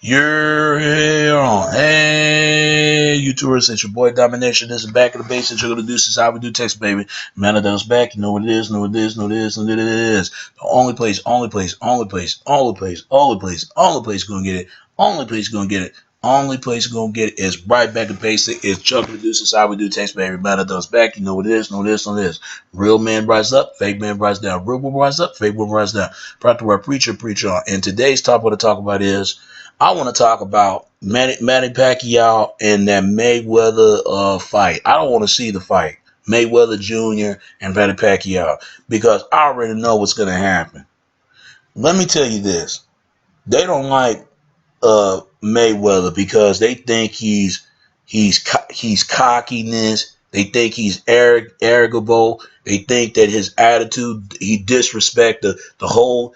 You're here on. Hey, YouTubers, it's your boy Domination. This is Back of the Basics. You're gonna do this is how we do text, baby. Man, that was back. You know what it is, know what it is, know what it is, know what it is. The only place gonna get it. Only place gonna get it. Only place gonna get it is right back in basic. It's Chuck the Deuce. This is how we do text, baby. Man, that was back. You know what it is, know what it is, know what it is. Real man rise up, fake man rise down. Real woman rise up, fake woman rise down. Proud to wear preacher on. And today's topic to talk about is I want to talk about Manny Pacquiao and that Mayweather fight. I don't want to see the fight, Mayweather Jr. and Manny Pacquiao, because I already know what's going to happen. Let me tell you this: they don't like Mayweather because they think he's cockiness. They think he's arrogant. They think that his attitude, he disrespect the whole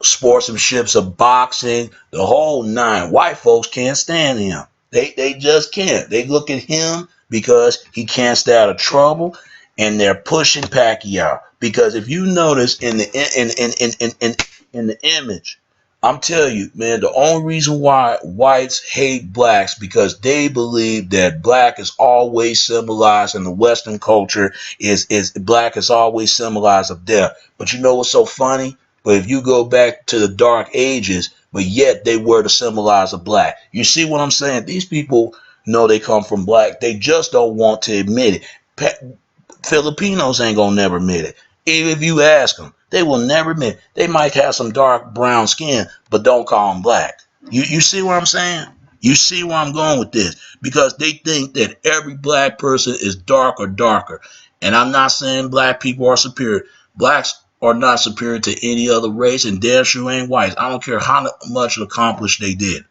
sportsmanships of boxing, the whole nine. White folks can't stand him. They just can't. They look at him because he can't stay out of trouble, and they're pushing Pacquiao. Because if you notice in the image, I'm telling you, man, the only reason why whites hate blacks because they believe that black is always symbolized in the Western culture is black is always symbolized of death. But you know what's so funny? But if you go back to the dark ages, but yet they were to symbolize a black. You see what I'm saying? These people know they come from black. They just don't want to admit it. Filipinos ain't gonna never admit it. Even if you ask them, they will never admit it. They might have some dark brown skin, but don't call them black. You see what I'm saying? You see where I'm going with this? Because they think that every black person is dark or darker. And I'm not saying black people are superior. Blacks are not superior to any other race, and damn sure ain't whites. I don't care how much accomplished they did.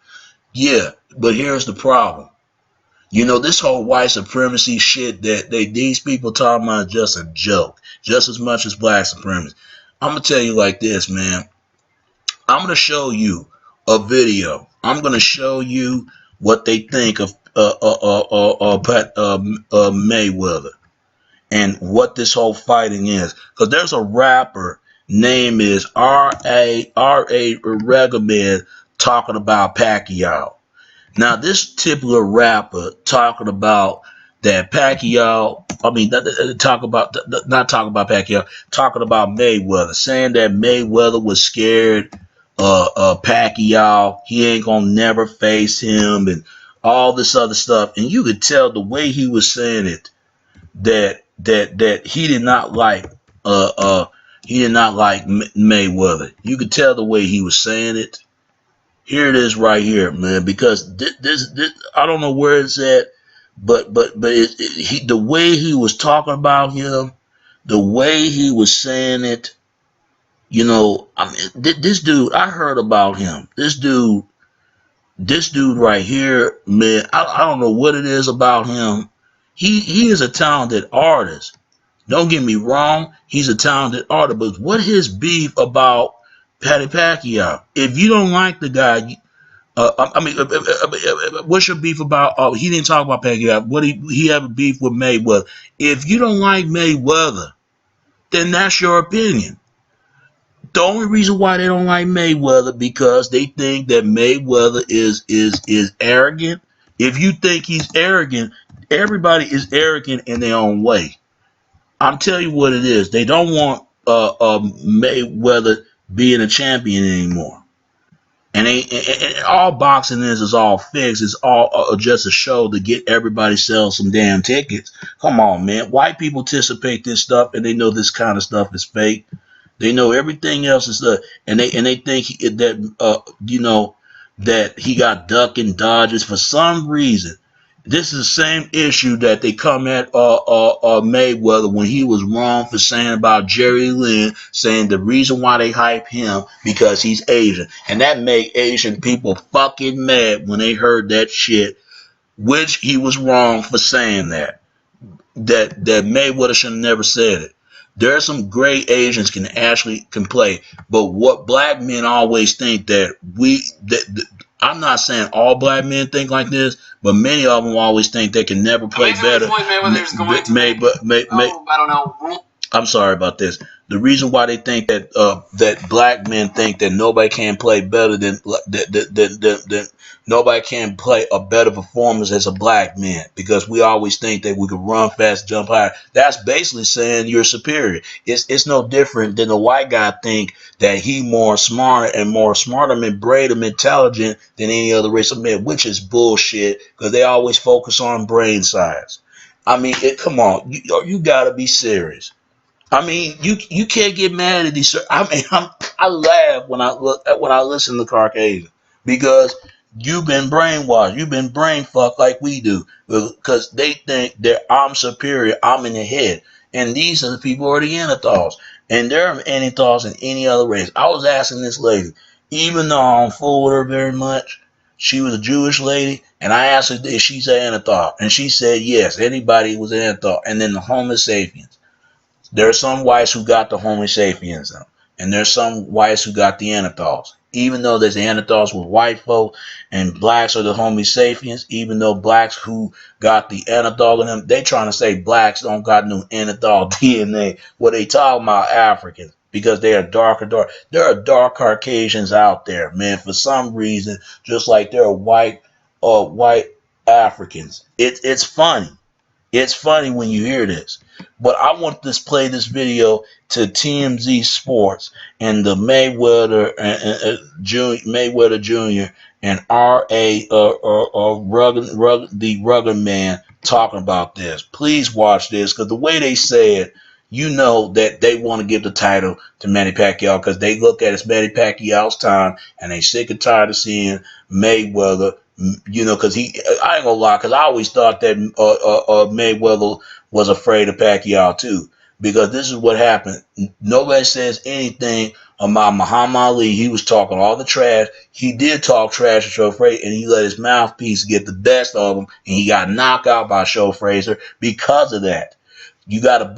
Yeah, but here's the problem. You know, this whole white supremacy shit that these people talking about is just a joke, just as much as black supremacy. I'm gonna tell you like this, man. I'm gonna show you a video. I'm gonna show you what they think of Mayweather and what this whole fighting is. Because there's a rapper name is R.A. Regamed talking about Pacquiao. Now, this typical rapper talking about that Pacquiao, not talking about Pacquiao, talking about Mayweather, saying that Mayweather was scared Pacquiao, he ain't gonna never face him, and all this other stuff. And you could tell the way he was saying it that he did not like Mayweather. You could tell the way he was saying it. Here it is right here, man. Because this I don't know where it's at, but the way he was talking about him, the way he was saying it, you know, I mean, this dude, I heard about him. This dude right here, man. I don't know what it is about him. He is a talented artist. Don't get me wrong, he's a talented artist. But what his beef about Patty Pacquiao? If you don't like the guy, what's your beef about? He didn't talk about Pacquiao. What he have a beef with Mayweather? If you don't like Mayweather, then that's your opinion. The only reason why they don't like Mayweather because they think that Mayweather is arrogant. If you think he's arrogant, everybody is arrogant in their own way. I'm telling you what it is. They don't want Mayweather being a champion anymore. And all boxing is all fixed. It's all just a show to get everybody sell some damn tickets. Come on, man. White people anticipate this stuff, and they know this kind of stuff is fake. They know everything else is and they think that that he got duck and dodges for some reason. This is the same issue that they come at Mayweather when he was wrong for saying about Jerry Lynn, saying the reason why they hype him because he's Asian. And that made Asian people fucking mad when they heard that shit, which he was wrong for saying that. That Mayweather should have never said it. There are some great Asians can play, but what black men always think that I'm not saying all black men think like this, but many of them always think they can never play better. I don't know. I'm sorry about this. The reason why they think that that black men think that nobody can play better than that nobody can play a better performance as a black man, because we always think that we can run fast, jump high. That's basically saying you're superior. It's no different than the white guy think that he more smarter and more smarter and brain and intelligent than any other race of men, which is bullshit because they always focus on brain size. I mean, come on, you gotta be serious. I mean, you can't get mad at these. I mean, I laugh when I listen to Caucasian, because you've been brainwashed, you've been brain fucked like we do, because they think that I'm superior, I'm in the head, and these are the people who are the Neanderthals, and there are Neanderthals in any other race. I was asking this lady, even though I don't fool with her very much. She was a Jewish lady, and I asked her if she's a Neanderthal, and she said yes, anybody was a Neanderthal, and then the Homo sapiens. There are some whites who got the Homo sapiens, and there's some whites who got the Neanderthals. Even though there's Neanderthals with white folk and blacks are the Homo sapiens, even though blacks who got the Neanderthal in them, they trying to say blacks don't got no Neanderthal DNA. What they talking about Africans, because they are darker, dark. There are dark Caucasians out there, man. For some reason, just like there are white Africans. It's funny. It's funny when you hear this, but I want to play this video to TMZ Sports and the Mayweather Jr. and R.A. The Rugged Man talking about this. Please watch this, because the way they say it, you know that they want to give the title to Manny Pacquiao, because they look at it's Manny Pacquiao's time and they sick and tired of seeing Mayweather. You know, because I ain't gonna lie, because I always thought that Mayweather was afraid of Pacquiao too. Because this is what happened. Nobody says anything about Muhammad Ali. He was talking all the trash. He did talk trash to Joe Frazier, and he let his mouthpiece get the best of him, and he got knocked out by Joe Frazier because of that. You gotta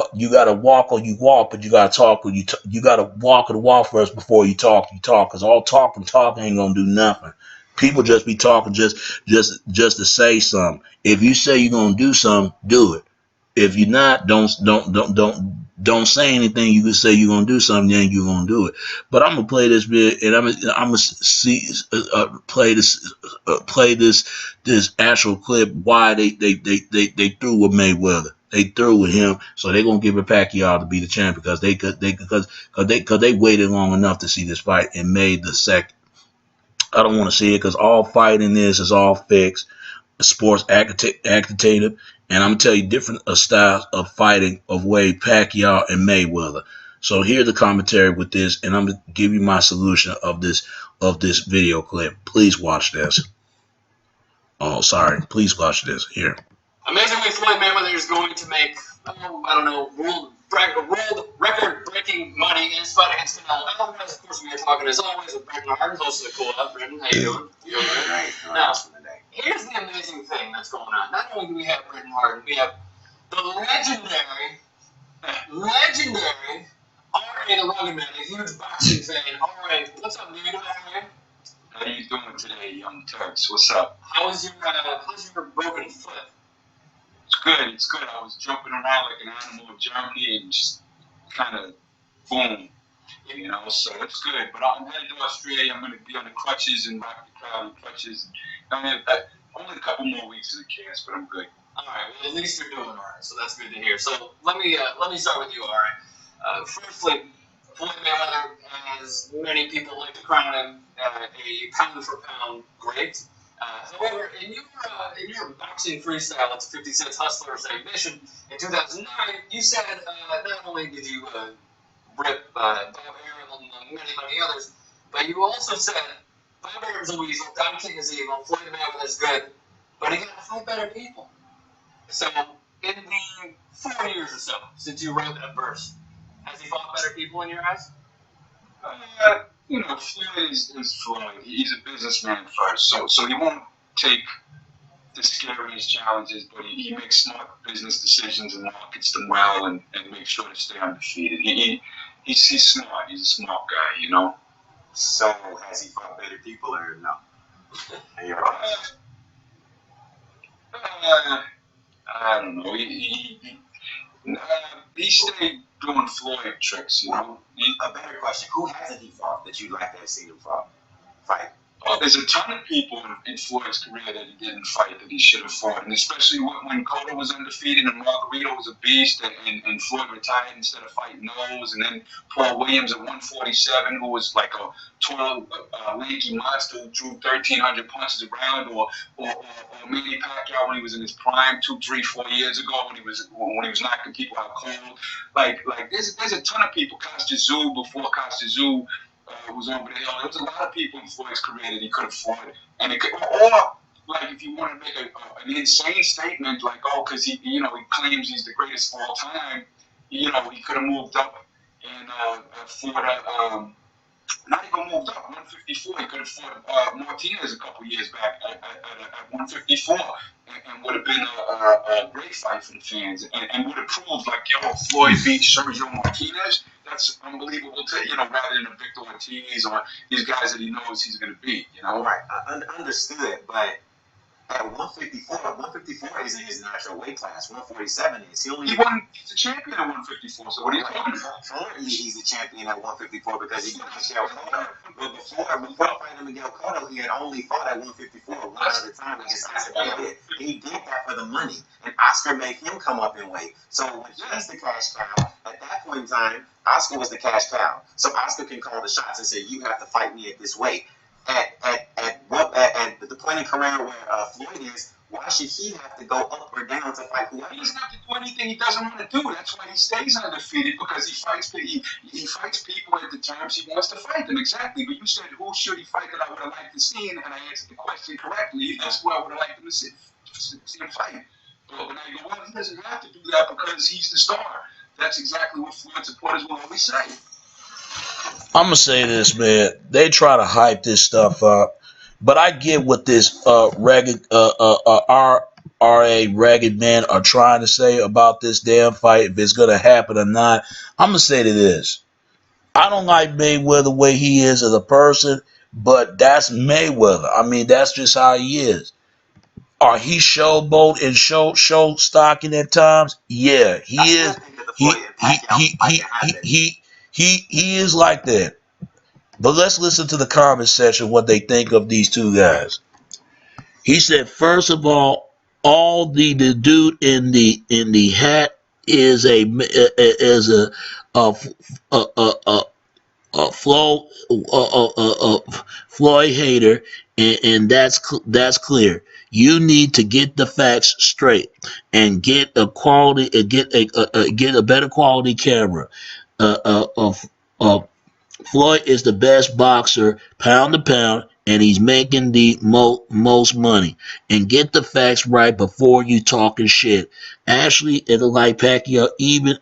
walk or you walk, but you gotta talk or you gotta walk or walk first before you talk. You talk, because all talk and talk ain't gonna do nothing. People just be talking just to say something. If you say you're gonna do something, do it. If you're not, don't say anything. You can say you're gonna do something, then you're gonna do it. But I'm gonna play this bit, and I'm gonna see play this actual clip. Why they threw with Mayweather. They threw with him, so they're gonna give it Pacquiao to be the champ, because they waited long enough to see this fight and made the second. I don't want to see it, because all fighting is all fixed. Sports agitated, and I'm gonna tell you different styles of fighting of Wade Pacquiao and Mayweather. So here's the commentary with this, and I'm gonna give you my solution of this video clip. Please watch this. Oh, sorry. Please watch this here. Amazingly, Floyd Mayweather is going to make, I don't know, world record-breaking money in his fight against Canelo. Otherwise, of course, we are talking as always with Brendan Hart, host of the Cool Up. Brendan, how you doing? You doing great? Now, here's the amazing thing that's going on. Not only do we have Brendan Hart, we have the legendary R.A. the Rugged Man, a huge boxing fan. R.A., what's up, dude? How you doing today, young Turks? What's up? How's your broken foot? It's good. It's good. I was jumping around like an animal in Germany and just kind of boom, you know. So it's good. But I'm headed to Australia. I'm going to be on the crutches and rock the crowd on crutches. I mean, only a couple more weeks of the cast, but I'm good. All right. Well, at least you're doing all right. So that's good to hear. So let me start with you. All right. Firstly, Floyd Mayweather, as many people like to crown him, a pound for pound great. However, in your boxing freestyle, it's 50 Cent's Hustler's Ambition in 2009, you said not only did you rip Bob Arum among many others, but you also said Bob Arum's a weasel, Don King is evil, Floyd Mayweather is good, but he got to fight better people. So, in the 4 years or so since you wrote that verse, has he fought better people in your eyes? You know, Floyd is Floyd. He's a businessman first, so he won't take the scariest challenges, but he makes smart business decisions and markets them well, and makes sure to stay undefeated. He's smart. He's a smart guy, you know. So has he fought better people or no? In your eyes? I don't know. He stayed doing Floyd tricks, you know. A better question: who hasn't he fought that you'd like to have seen him fight? Oh, there's a ton of people in Floyd's career that he didn't fight that he should have fought, and especially when Cotto was undefeated and Margarito was a beast, and Floyd retired instead of fighting those, and then Paul Williams at 147, who was like a tall, lanky monster who drew 1,300 punches around, or Manny Pacquiao when he was in his prime 2, 3, 4 years ago when he was knocking people out cold. Like there's a ton of people. Costa Zoo before Costa Zoo was over the hill. There was a lot of people in Floyd's career that he could have fought, and it could, or like if you want to make an insane statement, like because he claims he's the greatest of all time, he could have moved up and fought. Not even moved up 154. He could have fought Martinez a couple years back at 154, and would have been a great fight for the fans, and would have proved like Floyd beat Sergio Martinez. That's unbelievable to rather than a Victor Ortiz or these guys that he knows he's going to beat. Right, understood, but. At 154 isn't his natural weight class. 147 is. He's a champion at 154. So what are you talking about? Currently, he's a champion at 154 because he beat Miguel Cotto. But before fighting Miguel Cotto, he had only fought at 154 one other time against Oscar David. He did that for the money, and Oscar made him come up in weight. So when he's the cash cow, at that point in time, Oscar was the cash cow. So Oscar can call the shots and say, "You have to fight me at this weight." At the point in career where Floyd is, why should he have to go up or down to fight whoever? He doesn't have to do anything he doesn't want to do. That's why he stays undefeated, because he fights people at the terms he wants to fight them. Exactly. But you said, who should he fight that I would have liked to see, and I answered the question correctly. That's who I would have liked him to see him fight. But now you go, well, he doesn't have to do that because he's the star. That's exactly what Floyd supporters will always say. I'm gonna say this, man. They try to hype this stuff up, but I get what this ragged RA ragged men are trying to say about this damn fight, if it's gonna happen or not. I'm gonna say to this: I don't like Mayweather the way he is as a person, but that's Mayweather. I mean, that's just how he is. Are he showboat and show stocking at times? Yeah, he is. He is like that. But let's listen to the comment section what they think of these two guys. He said, first of all the dude in the hat is a a, a, a, Floyd hater, and that's clear. You need to get the facts straight and get a quality, get a better quality camera. Uh, uh, uh, uh, Floyd is the best boxer, pound to pound, and he's making the most money. And get the facts right before you talking shit. Ashley, it'll like Pacquiao even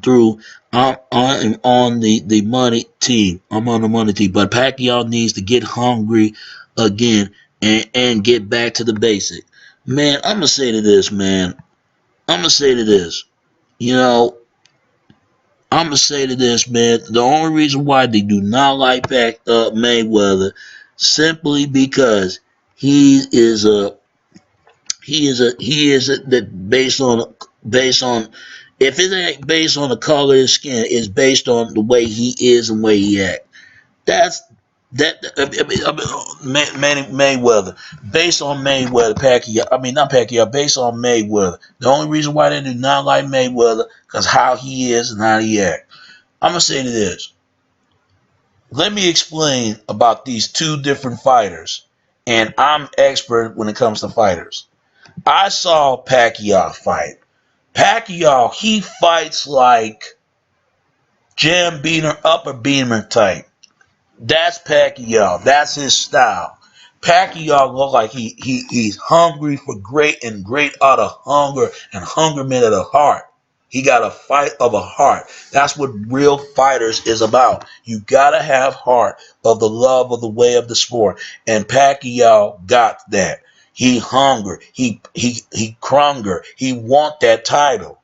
through on the money team. I'm on the money team, but Pacquiao needs to get hungry again and get back to the basic. Man, I'm gonna say to this, man. I'm gonna say to this. You know, I'm gonna say to this, man. The only reason why they do not like Mayweather, simply because he is a that based on if it ain't based on the color of his skin, it's based on the way he is and the way he act. That's that. Manny Mayweather, based on Mayweather, Pacquiao. I mean, not Pacquiao. Based on Mayweather. The only reason why they do not like Mayweather because how he is and how he act. I'm gonna say to this. Let me explain about these two different fighters, and I'm expert when it comes to fighters. I saw Pacquiao fight. Pacquiao, he fights like jam beater, upper beamer type. That's Pacquiao. That's his style. Pacquiao look like he's hungry for great and great out of hunger and hunger meant at the heart. He got a fight of a heart. That's what real fighters is about. You gotta have heart of the love of the way of the sport. And Pacquiao got that. He hunger. He crunger. He want that title.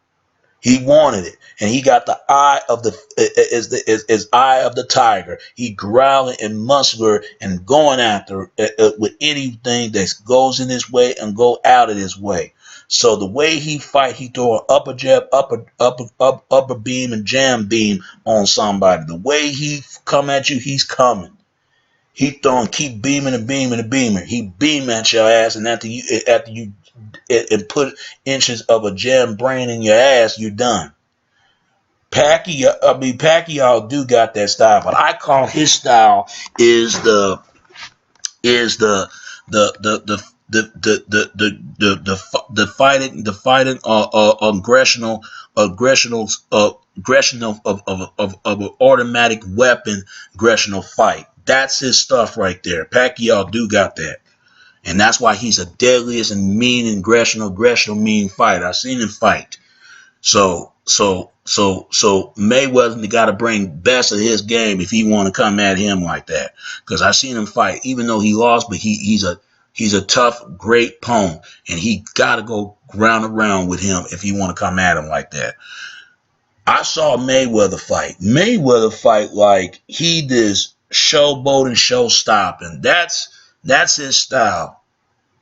He wanted it, and he got the eye of the is eye of the tiger. He growling and muscular and going after with anything that goes in his way and go out of his way. So the way he fight, he throw an upper jab, upper beam, and jam beam on somebody. The way he come at you, he's coming. He throwing, keep beaming and beaming and beaming. He beam at your ass, and after you and put inches of a jam brain in your ass, you're done. Pacquiao do got that style, but I call his style is the aggression of an automatic weapon aggressional fight. That's his stuff right there. Pacquiao do got that. And that's why he's a deadliest and mean aggressional mean fighter. I've seen him fight. So Mayweather got to bring best of his game if he want to come at him like that. Because I seen him fight, even though he lost, but he's a tough, great opponent, and he got to go round and round with him if he want to come at him like that. I saw Mayweather fight. Mayweather fight like he does showboat and show stopping. That's his style.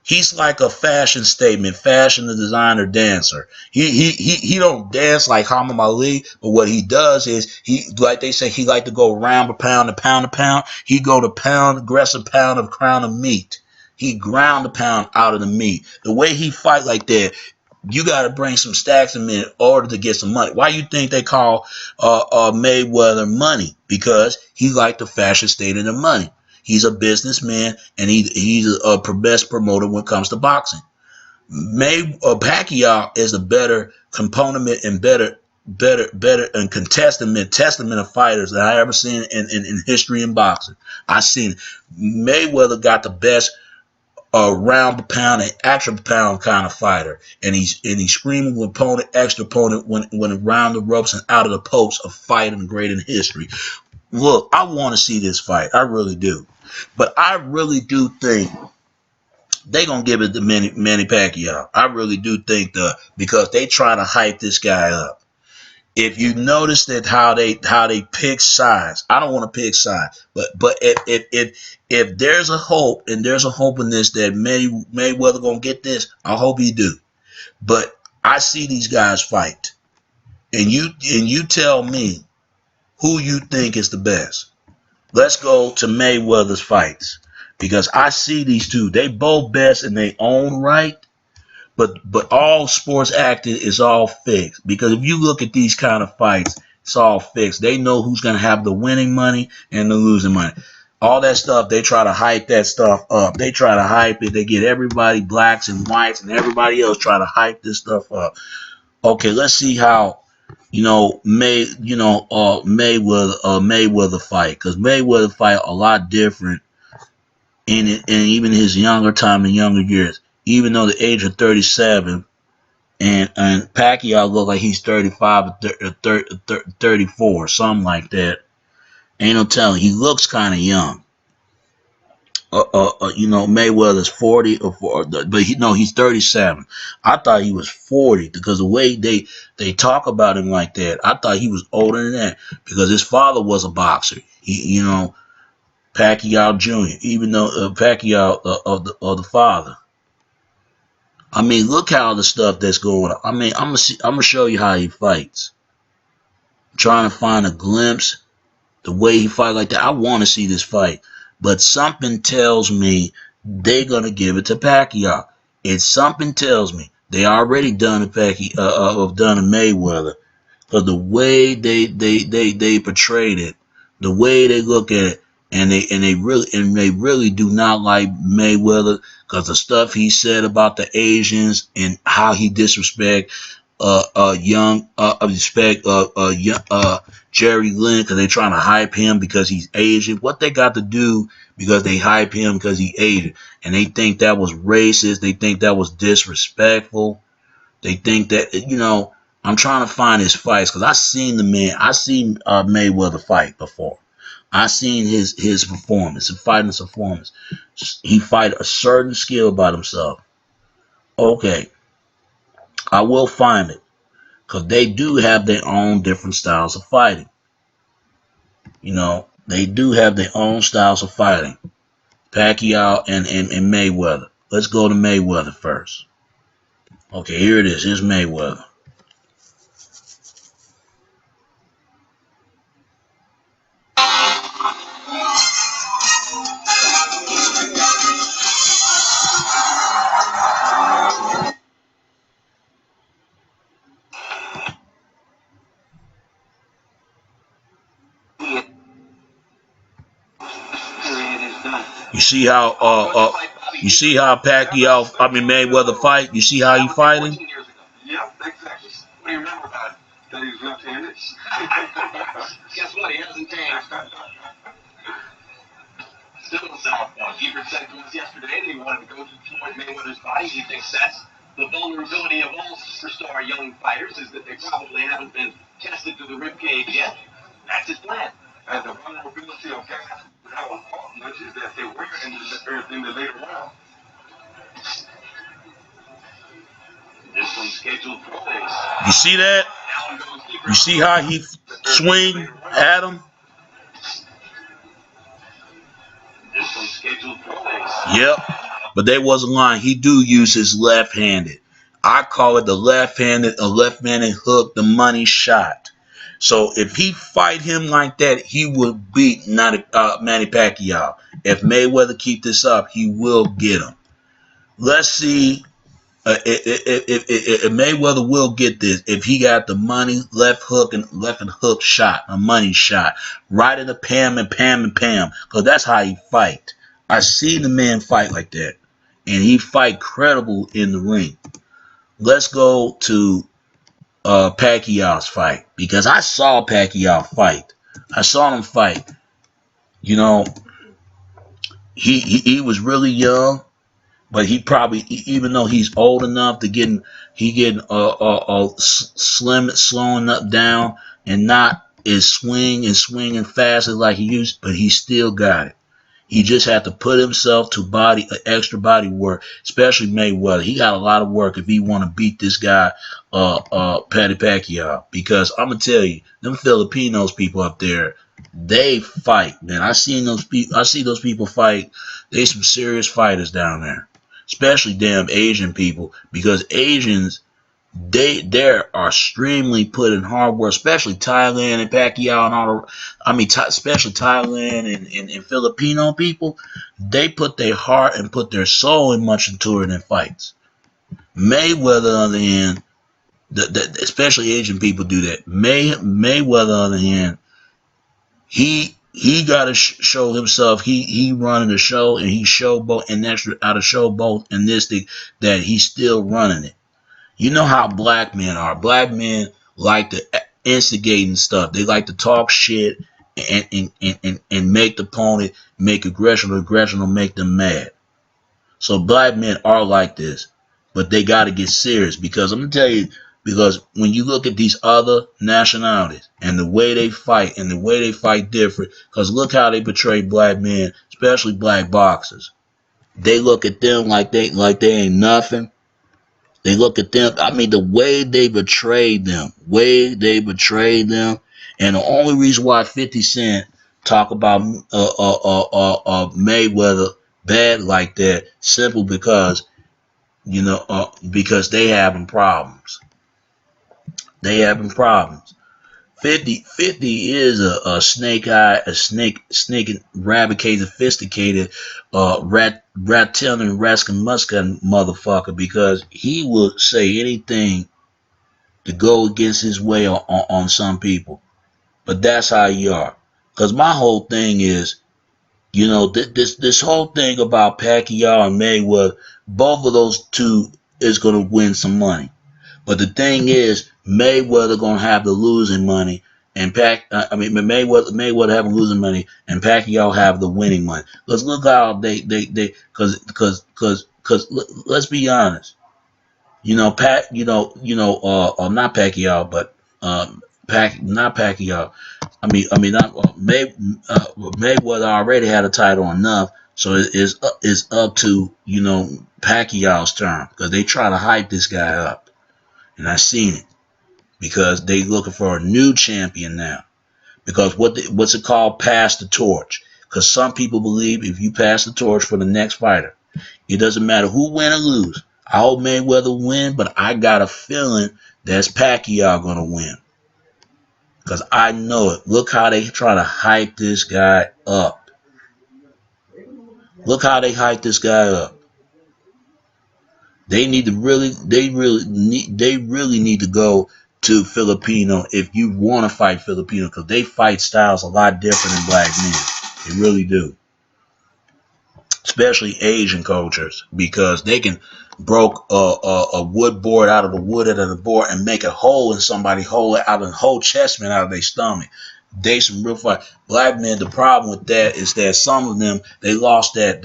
He's like a fashion statement, fashion the designer dancer. He don't dance like Muhammad Ali, but what he does is he, like they say, he like to go round per pound to pound to pound. He go to pound, aggressive pound of crown of meat. He ground the pound out of the meat. The way he fight like that, you got to bring some stacks of men in order to get some money. Why you think they call Mayweather Money? Because he like the fashion state of the money. He's a businessman, and he's a best promoter when it comes to boxing. Pacquiao is a better component and better and testament of fighters that I ever seen in history in boxing. I seen Mayweather got the best round the pound and extra pound kind of fighter, and he's screaming with opponent, extra opponent when around the ropes and out of the post of fighting great in history. Look, I want to see this fight. I really do. But I really do think they gonna give it to Manny Pacquiao. I really do think because they trying to hype this guy up. If you notice that how they pick sides, I don't want to pick sides, but if there's a hope and there's a hope in this that Mayweather gonna get this, I hope he do. But I see these guys fight, and you tell me who you think is the best. Let's go to Mayweather's fights because I see these two. They both best in their own right, but all sports acting is all fixed. Because if you look at these kind of fights, it's all fixed. They know who's gonna have the winning money and the losing money. All that stuff, they try to hype that stuff up. They try to hype it. They get everybody, blacks and whites and everybody else, try to hype this stuff up. Okay, let's see how Mayweather fight, because Mayweather fight a lot different in it, and even his younger time and younger years. Even though the age of 37, and Pacquiao look like he's 35 or 34, something like that. Ain't no telling. He looks kind of young. Mayweather's 40 but he's 37. I thought he was 40 because the way they talk about him like that, I thought he was older than that because his father was a boxer. Pacquiao Jr. Even though Pacquiao of the father. I mean, look how the stuff that's going on. I mean, I'm gonna show you how he fights. I'm trying to find a glimpse the way he fight like that. I want to see this fight, but something tells me they're gonna give it to Pacquiao. It's something tells me they already done a done a Mayweather, because the way they portrayed it, the way they look at it, and they really do not like Mayweather because the stuff he said about the Asians and how he disrespect young respect young, Jerry Lynn because they trying to hype him because he's Asian. What they got to do because they hype him because he's Asian, and they think that was racist. They think that was disrespectful. They think that I'm trying to find his fights because I seen the man. I seen Mayweather fight before. I seen his performance, his fighting performance. He fight a certain skill about himself. Okay, I will find it because they do have their own different styles of fighting. They do have their own styles of fighting. Pacquiao and Mayweather. Let's go to Mayweather first. Okay, here it is. Here's Mayweather. You see how you see how Pacquiao, I mean Mayweather fight? You see how he fighting? Yeah, exactly. What do you remember about it? That he was left-handed? Guess what? He hasn't changed. Still in southpaw. Keeper said to us yesterday that he wanted to go to Floyd Mayweather's body. He thinks that's the vulnerability of all superstar young fighters is that they probably haven't been tested to the ribcage yet. That's his plan. And the vulnerability of guys who haven't fought much is that they were in the later round. This one's scheduled for days. You see that? You see how he swing at him? This one's scheduled for days. Yep. But they wasn't lying. He do use his left-handed. I call it the left-handed hook, the money shot. So if he fight him like that, he will beat Manny Pacquiao. If Mayweather keep this up, he will get him. Let's see if Mayweather will get this. If he got the money left and hook shot, a money shot, right in the Pam and Pam and Pam, because that's how he fight. I seen the man fight like that, and he fight credible in the ring. Let's go to Pacquiao's fight, because I saw Pacquiao fight. I saw him fight. You know, he was really young, but he probably, even though he's old enough to getting slowing up down and not as swinging fast as like he used, but he still got it. He just had to put himself to extra body work, especially Mayweather. He got a lot of work if he want to beat this guy, Patty Pacquiao. Because I'm gonna tell you, them Filipinos people up there, they fight, man. I see those people fight. They some serious fighters down there, especially damn Asian people. Because Asians, they are extremely put in hard work, especially Thailand and Pacquiao and all the, I mean, especially Thailand and Filipino people. They put their heart and put their soul in much into it in fights. Mayweather, on the other hand, especially Asian people do that. Mayweather, on the other hand, he got to show himself. He running the show, and he show both and extra out of show both in this thing that he's still running it. You know how black men are. Black men like to instigate and stuff. They like to talk shit and make the opponent make aggression or make them mad. So black men are like this. But they got to get serious, because I'm going to tell you, because when you look at these other nationalities and the way they fight different, because look how they portray black men, especially black boxers. They look at them like they ain't nothing. They look at them. I mean, the way they betrayed them, and the only reason why 50 Cent talk about Mayweather bad like that, simple because because they having problems. They having problems. 50 is a snake eye, a snake rabbit sophisticated, rat-telling, rascal-muscat motherfucker, because he will say anything to go against his way on some people. But that's how you are. Because my whole thing is, this whole thing about Pacquiao and Mayweather, both of those two is going to win some money. But the thing is, Mayweather gonna have the losing money, and Mayweather having losing money, and Pacquiao have the winning money. Let's look how because let's be honest. Not Pacquiao, but not Pacquiao. Not Mayweather already had a title enough, so it's up to Pacquiao's turn, because they try to hype this guy up, and I seen it, because they looking for a new champion now. Because what's it called? Pass the torch. Because some people believe if you pass the torch for the next fighter, it doesn't matter who win or lose. I hope Mayweather win, but I got a feeling that's Pacquiao gonna win. Because I know it. Look how they try to hype this guy up. Look how they hype this guy up. They really need to go to Filipino if you want to fight Filipino, because they fight styles a lot different than black men. They really do. Especially Asian cultures, because they can broke a wood board out of the wood out of the board and make a hole in somebody, hole out of a whole chestman out of their stomach. They some real fight. Black men, the problem with that is that some of them they lost that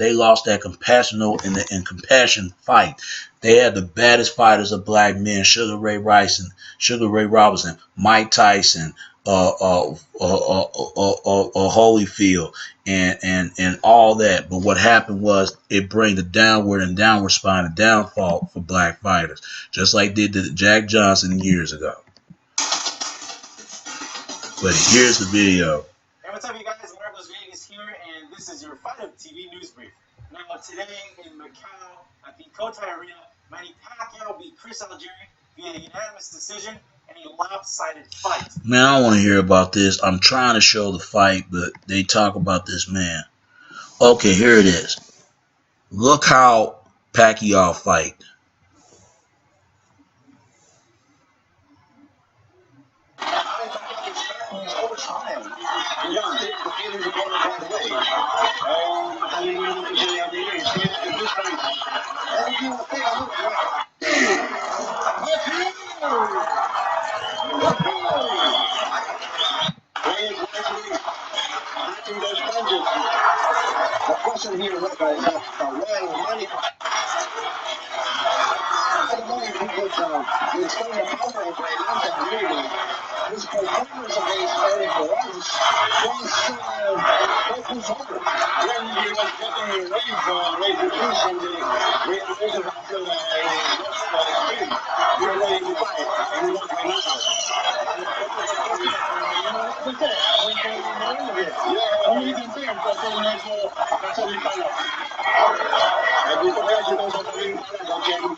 compassion and compassion fight. They had the baddest fighters of black men: Sugar Ray Robinson, Mike Tyson, Holyfield, and all that. But what happened was it bring the downward spine and downfall for black fighters, just like did to Jack Johnson years ago. But here's the video. Hey, what's up, you guys? Marcos Vegas here, and this is your Fight Up TV news brief. Now, today in Macau at the Cotai Arena, Manny Pacquiao beat Chris Algieri via unanimous decision in a lopsided fight. Man, I don't want to hear about this. I'm trying to show the fight, but they talk about this man. Okay, here it is. Look how Pacquiao fight. The question here, look, is why money. I don't know if you could explain the power of Atlanta really. His performance against Eric Morales was over. When he was getting away from retribution, the realization after he lost speed, he was ready to fight, and he lost by now. Only you can think that's all we find out. I think the guys who don't have to be don't care who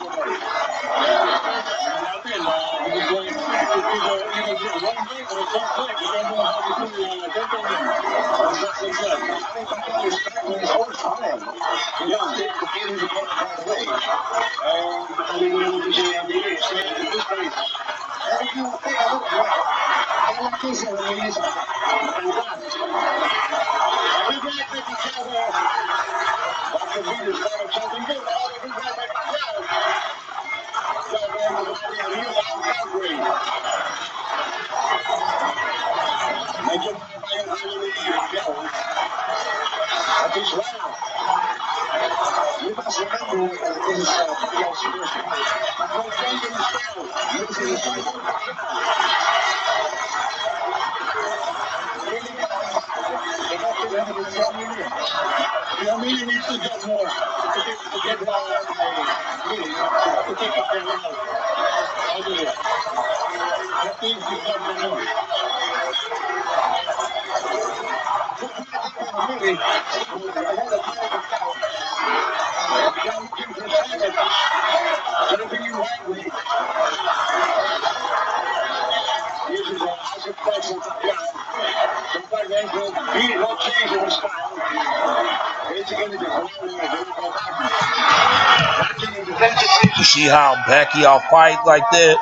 You see how Pacquiao fight like that?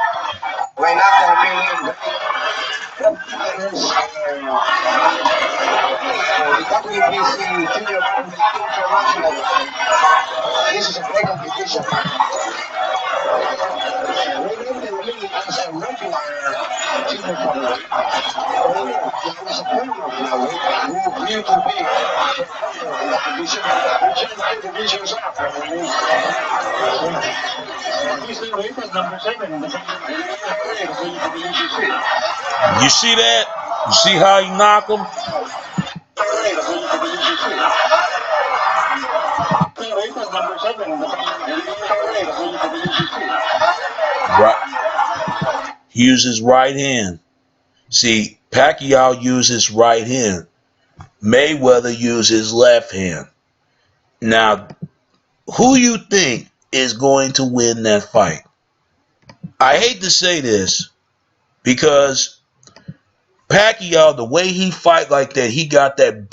we're not going to be in the WBC Junior International. This is a great competition. We know the league as a regular junior fighter. There is a program now. We need to be in the division. We change the divisions up. You see that? You see how he knock him? Right. He uses right hand. See, Pacquiao uses right hand. Mayweather uses left hand. Now, who you think is going to win that fight. I hate to say this because Pacquiao, the way he fight like that, he got that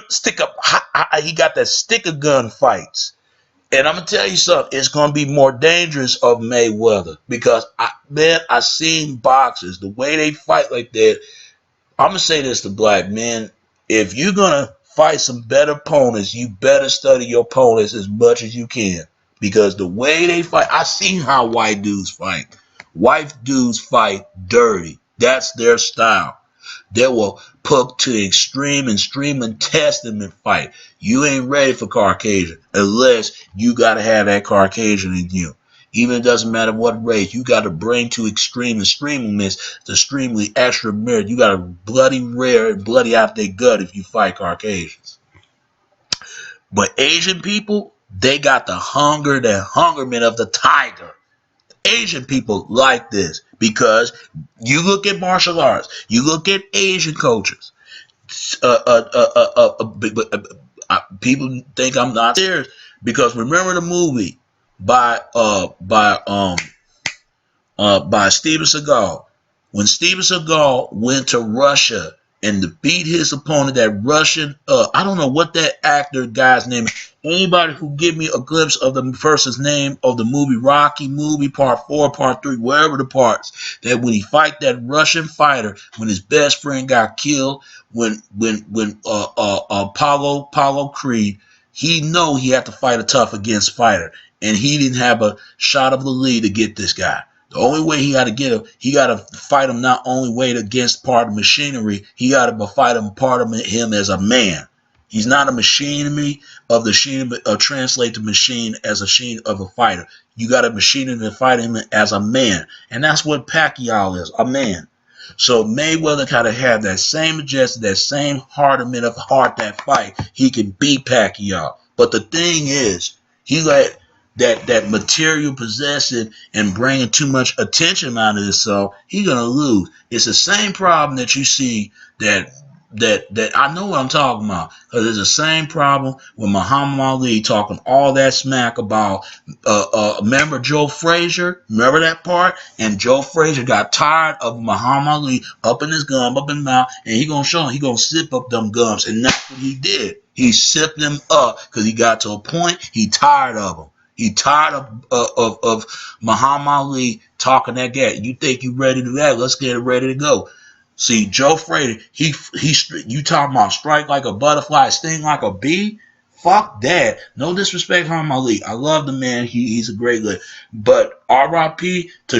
stick up, he got that sticker gun fights. And I'm gonna tell you something, it's gonna be more dangerous of Mayweather because I seen boxers the way they fight like that. I'm gonna say this to black men: if you're gonna fight some better opponents, you better study your opponents as much as you can because the way they fight, I seen how white dudes fight. White dudes fight dirty. That's their style. They will put to extreme and test them and fight. You ain't ready for Caucasian unless you got to have that Caucasian in you. Even it doesn't matter what race, you got to bring to extremeness, the extremely extra merit. You got to bloody rare and bloody out their gut if you fight Caucasians. But Asian people, they got the hungerment of the tiger. Asian people like this because you look at martial arts, you look at Asian coaches. Uh, uh, uh, uh, uh, People think I'm not serious because remember the movie by Steven Seagal. When Steven Seagal went to Russia and to beat his opponent, that Russian, I don't know what that actor guy's name is. Anybody who give me a glimpse of the person's name of the movie Rocky movie part 4, part 3, wherever the parts, that when he fight that Russian fighter, when his best friend got killed, when Paulo Creed, he know he had to fight a tough against fighter, and he didn't have a shot of the lead to get this guy. The only way he got to get him, he got to fight him not only weight against part of machinery, he got to fight him part of him as a man. He's not a machinery of the machine, translate the machine as a machine of a fighter. You got to machine him and fight him as a man, and that's what Pacquiao is, a man. So Mayweather kind of have that same majestic, that same hardenment of heart, that fight. He can beat Pacquiao. But the thing is, he let that material possession and bringing too much attention out of himself, he's gonna lose. It's the same problem that you see that I know what I'm talking about because it's the same problem with Muhammad Ali talking all that smack about. Remember Joe Frazier? Remember that part? And Joe Frazier got tired of Muhammad Ali up in his gum, up in his mouth, and he gonna show him he gonna sip up them gums, and that's what he did. He sipped them up because he got to a point he tired of them. He tired of Muhammad Ali talking that gat. You think you ready to that? Let's get it ready to go. See, Joe Frazier, he you talking about strike like a butterfly, sting like a bee? Fuck that. No disrespect, Muhammad Ali. I love the man. He's a great guy. But R.I.P. to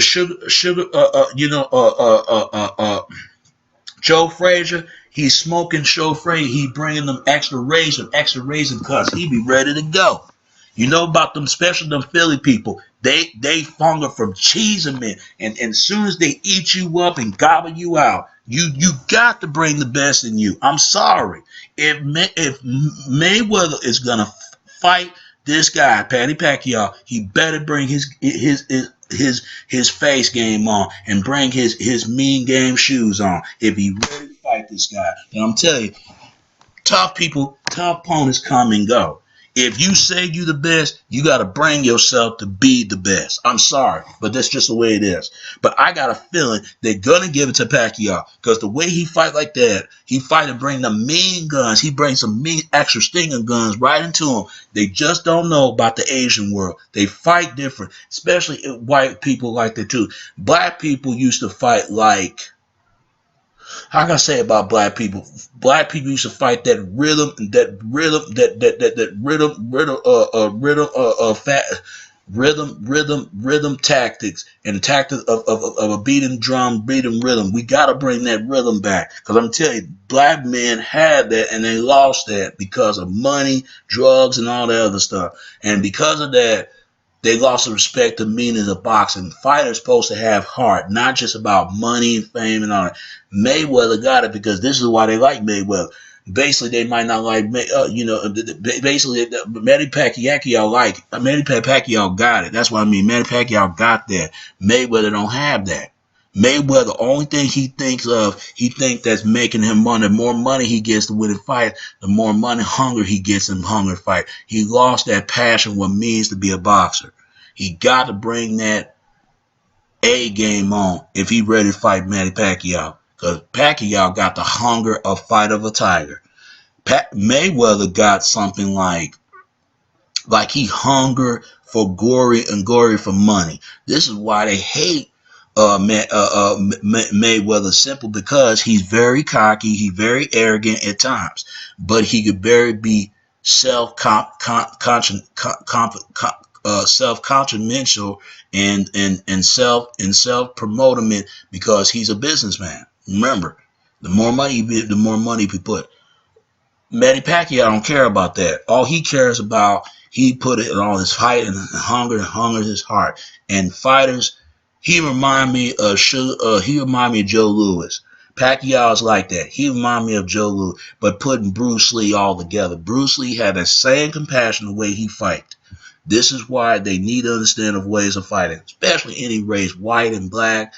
Joe Frazier. He's smoking Joe Frazier. He bringing them extra raisin cuts. He be ready to go. You know about them special them Philly people. They hunger from cheese and men, and as soon as they eat you up and gobble you out, you got to bring the best in you. I'm sorry if Mayweather is gonna fight this guy, Patty Pacquiao, he better bring his face game on and bring his mean game shoes on if he ready to fight this guy. And I'm telling you, tough people, tough opponents come and go. If you say you the best, you got to bring yourself to be the best. I'm sorry, but that's just the way it is. But I got a feeling they're gonna give it to Pacquiao because the way he fight like that, he fight and bring the mean guns. He brings some mean extra stinging guns right into him. They just don't know about the Asian world. They fight different, especially white people like that too. Black people used to fight like how can I say about black people? Black people used to fight rhythm tactics and tactics of a beating rhythm. We got to bring that rhythm back because I'm telling you, black men had that and they lost that because of money, drugs, and all that other stuff. And because of that, they lost the respect and meaning of boxing. Fighters supposed to have heart, not just about money and fame and all that. Mayweather got it because this is why they like Mayweather. Basically, they might not like, basically, Manny Pacquiao got it. That's what I mean. Manny Pacquiao got that. Mayweather don't have that. Mayweather, the only thing he thinks of, he thinks that's making him money. The more money he gets to win a fight, the more money hunger he gets in hunger fight. He lost that passion, what it means to be a boxer. He got to bring that A game on if he ready to fight Manny Pacquiao. Because Pacquiao got the hunger of fight of a tiger. Mayweather got something like he hunger for glory for money. This is why they hate Mayweather simple because he's very cocky, he's very arrogant at times, but he could very be self self confidential and self promoting because he's a businessman. Remember, the more money he put. Manny Pacquiao don't care about that. All he cares about, he put it on his fight and hunger his heart. And fighters, he remind me of Joe Louis. Pacquiao is like that. He remind me of Joe Louis, but putting Bruce Lee all together. Bruce Lee had the same compassion the way he fight. This is why they need to understand of ways of fighting, especially any race, white and black,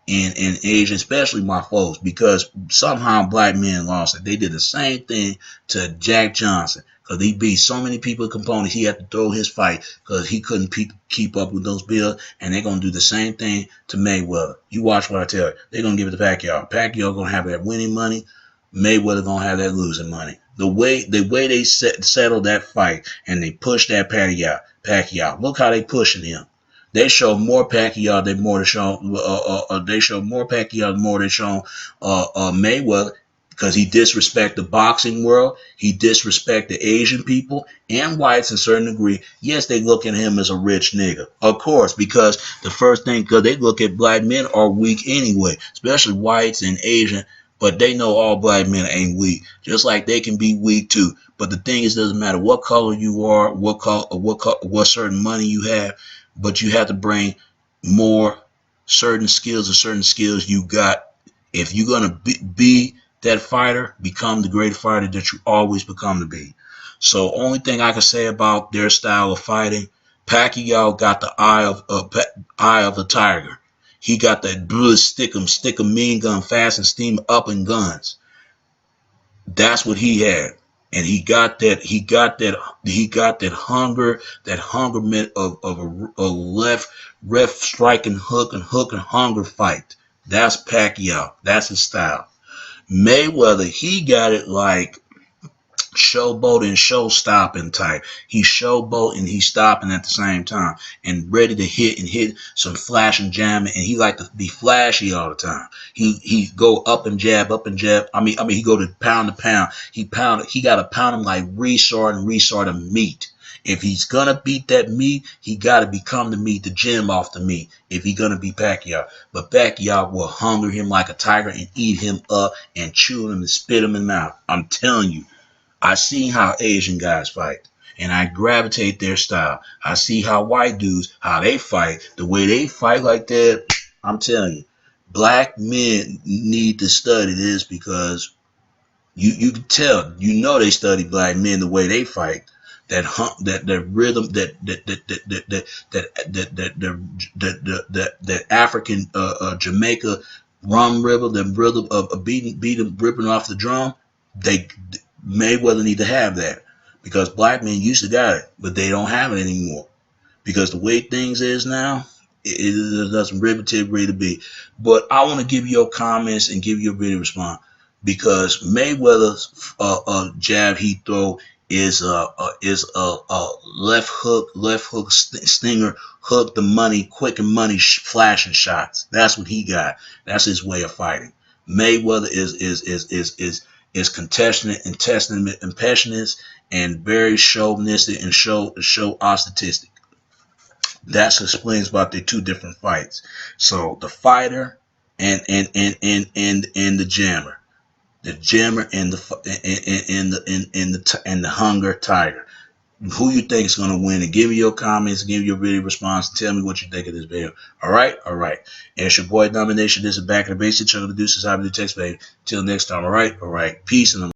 and Asian, especially my folks, because somehow black men lost it. They did the same thing to Jack Johnson because he beat so many people components. He had to throw his fight because he couldn't keep up with those bills, and they're gonna do the same thing to Mayweather. You watch what I tell you. They're gonna give it to Pacquiao. Pacquiao gonna have that winning money. Mayweather gonna have that losing money. The way they settled that fight and they pushed that Pacquiao. Look how they pushing him. They show more Pacquiao than more to show. They show more Pacquiao than more than show Mayweather because he disrespect the boxing world. He disrespect the Asian people and whites in a certain degree. Yes, they look at him as a rich nigga, of course, because the first thing because they look at black men are weak anyway, especially whites and Asian. But they know all black men ain't weak, just like they can be weak too. But the thing is, it doesn't matter what color you are, what certain money you have, but you have to bring more certain skills you got. If you're gonna be that fighter, become the great fighter that you always become to be. So only thing I can say about their style of fighting, Pacquiao got the eye of the tiger. He got that blue stick 'em mean gun fast and steam up and guns. That's what he had. And he got that hunger, that hungerment of a left ref striking hook and hunger fight. That's Pacquiao. That's his style. Mayweather, he got it like showboat and show stopping type. He's showboat and he's stopping at the same time and ready to hit some flash and jamming, and he like to be flashy all the time. He go up and jab, up and jab. I mean he go to pound. He gotta pound him like resort of meat. If he's gonna beat that meat, he gotta become the meat, the gym off the meat. If he's gonna be Pacquiao, but Pacquiao will hunger him like a tiger and eat him up and chew him and spit him in the mouth. I'm telling you. I see how Asian guys fight, and I gravitate their style. I see how white dudes, how they fight, the way they fight like that. I'm telling you, black men need to study this because you can tell, they study black men the way they fight. That rhythm that African Jamaica rum rhythm, the rhythm of beating ripping off the drum. They Mayweather need to have that because black men used to got it, but they don't have it anymore because the way things is now, it doesn't ready to be. But I want to give you your comments and give you a ready response because Mayweather's jab he throw is a left hook stinger hook the money quick and money flashing shots. That's what he got. That's his way of fighting. Mayweather is contestant and testing and passionate and very chauvinistic and show ostentistic. That explains about the two different fights. So the fighter and the jammer and the hunger tiger. Who you think is going to win? And give me your comments, give me your video response, and tell me what you think of this video. All right. And it's your boy Domination. This is Back in the Basics. Chuck of the Deuces. I do text, baby. Till next time. All right. Peace and